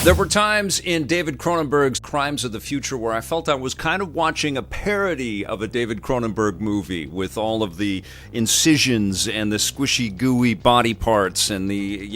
There were times in David Cronenberg's Crimes of the Future where I felt I was kind of watching a parody of a David Cronenberg movie with all of the incisions and the squishy, gooey body parts and the,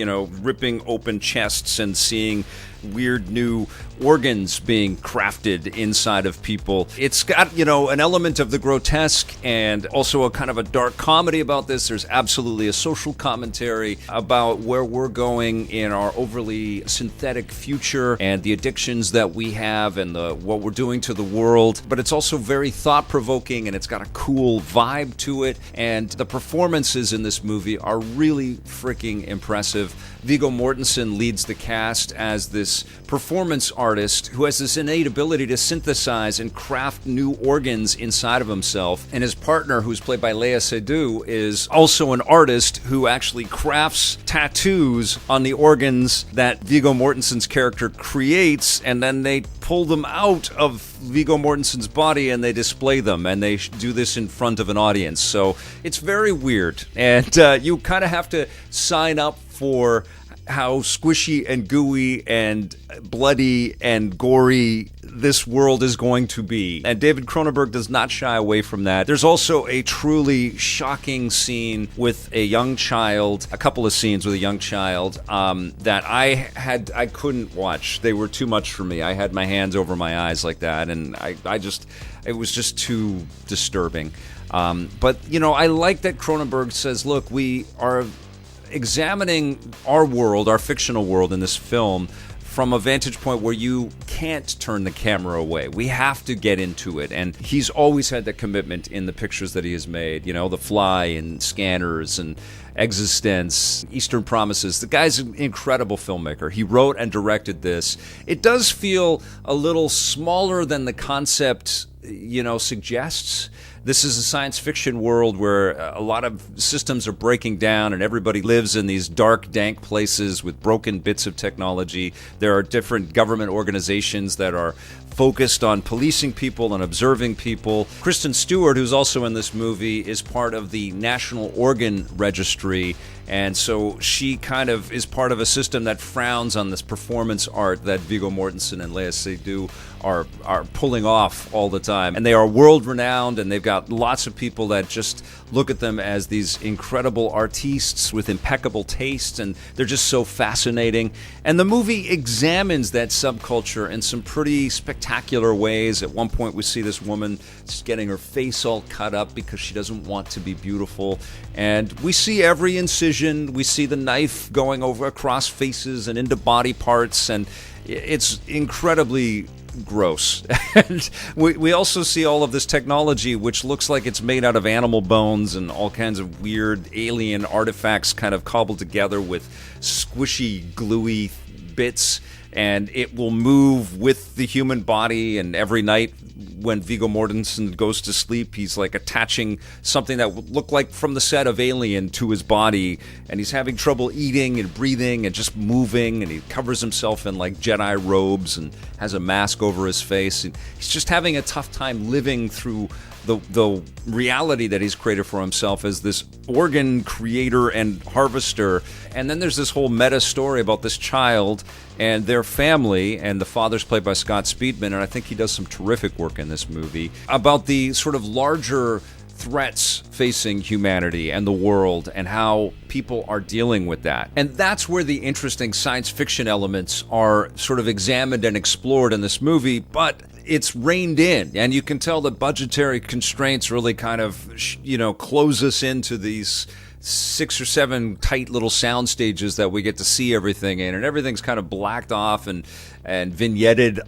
ripping open chests and seeing weird new organs being crafted inside of people. It's got, an element of the grotesque and also a kind of a dark comedy about this. There's absolutely a social commentary about where we're going in our overly synthetic future and the addictions that we have and what we're doing to the world. But it's also very thought-provoking and it's got a cool vibe to it. And the performances in this movie are really freaking impressive. Viggo Mortensen leads the cast as this performance artist who has this innate ability to synthesize and craft new organs inside of himself. And his partner, who's played by Seydoux, is also an artist who actually crafts tattoos on the organs that Viggo Mortensen's character creates, and then they pull them out of Viggo Mortensen's body and they display them, and they do this in front of an audience. So it's very weird, and you kind of have to sign up for how squishy and gooey and bloody and gory this world is going to be. And David Cronenberg does not shy away from that. There's also a truly shocking scene with a young child, a couple of scenes with a young child that I couldn't watch. They were too much for me. I had my hands over my eyes like that, and it was just too disturbing. But I like that Cronenberg says, look, we are examining our world, our fictional world in this film, from a vantage point where you can't turn the camera away. We have to get into it. And he's always had that commitment in the pictures that he has made. The Fly and Scanners and Existence, Eastern Promises. The guy's an incredible filmmaker. He wrote and directed this. It does feel a little smaller than the concept, suggests. This is a science fiction world where a lot of systems are breaking down and everybody lives in these dark, dank places with broken bits of technology. There are different government organizations that are focused on policing people and observing people. Kristen Stewart, who's also in this movie, is part of the National Organ Registry, and so she kind of is part of a system that frowns on this performance art that Viggo Mortensen and Seydoux are pulling off all the time. And they are world-renowned, and they've got lots of people that just look at them as these incredible artistes with impeccable tastes, and they're just so fascinating. And the movie examines that subculture in some pretty spectacular ways. At one point, we see this woman just getting her face all cut up because she doesn't want to be beautiful. And we see every incision. We see the knife going over across faces and into body parts, and it's incredibly gross. And we also see all of this technology which looks like it's made out of animal bones and all kinds of weird alien artifacts kind of cobbled together with squishy, gluey bits, and it will move with the human body. And every night when Viggo Mortensen goes to sleep, he's like attaching something that would look like from the set of Alien to his body, and he's having trouble eating and breathing and just moving, and he covers himself in like Jedi robes and has a mask over his face, and he's just having a tough time living through the reality that he's created for himself as this organ creator and harvester. And then there's this whole meta story about this child and their family, and the father's played by Speedman, and I think he does some terrific work in this movie, about the sort of larger threats facing humanity and the world and how people are dealing with that. And that's where the interesting science fiction elements are sort of examined and explored in this movie, but it's reined in, and you can tell that budgetary constraints really kind of, close us into these 6 or 7 tight little sound stages that we get to see everything in, and everything's kind of blacked off and vignetted,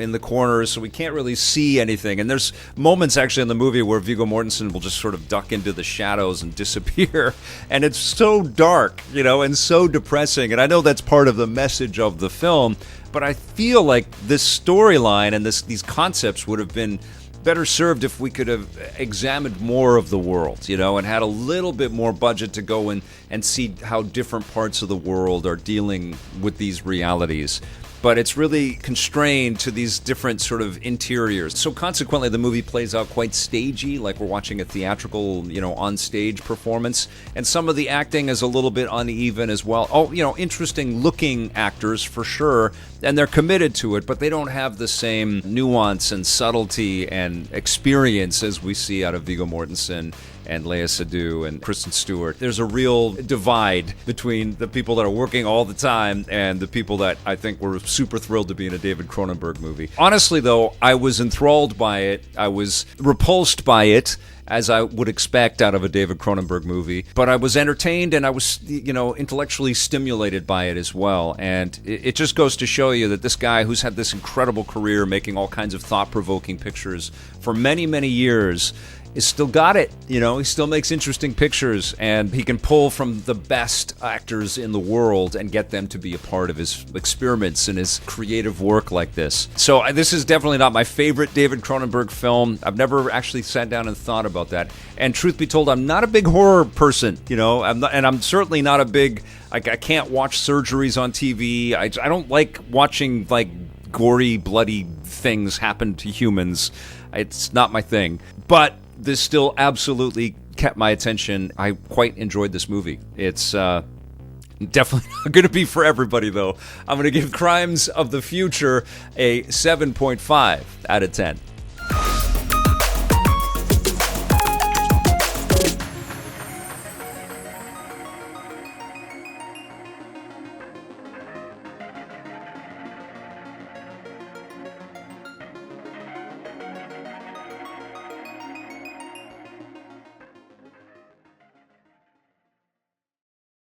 in the corners, so we can't really see anything. And there's moments actually in the movie where Viggo Mortensen will just sort of duck into the shadows and disappear, and it's so dark, and so depressing. And I know that's part of the message of the film, but I feel like this storyline and these concepts would have been better served if we could have examined more of the world, and had a little bit more budget to go in and see how different parts of the world are dealing with these realities. but it's really constrained to these different sort of interiors. So consequently, the movie plays out quite stagey, like we're watching a theatrical, on-stage performance. And some of the acting is a little bit uneven as well. Oh, interesting looking actors for sure, and they're committed to it, but they don't have the same nuance and subtlety and experience as we see out of Viggo Mortensen and Léa Seydoux and Kristen Stewart. There's a real divide between the people that are working all the time and the people that I think were super thrilled to be in a David Cronenberg movie. Honestly, though, I was enthralled by it. I was repulsed by it, as I would expect out of a David Cronenberg movie. But I was entertained and I was, intellectually stimulated by it as well. And it just goes to show you that this guy who's had this incredible career making all kinds of thought-provoking pictures for many, many years is still got it. He still makes interesting pictures, and he can pull from the best actors in the world and get them to be a part of his experiments and his creative work like this. So this is definitely not my favorite David Cronenberg film. I've never actually sat down and thought about that. And truth be told, I'm not a big horror person, I'm certainly not a big, I can't watch surgeries on TV. I don't like watching gory, bloody things happen to humans. It's not my thing. But this still absolutely kept my attention. I quite enjoyed this movie. It's definitely not going to be for everybody, though. I'm going to give Crimes of the Future a 7.5 out of 10.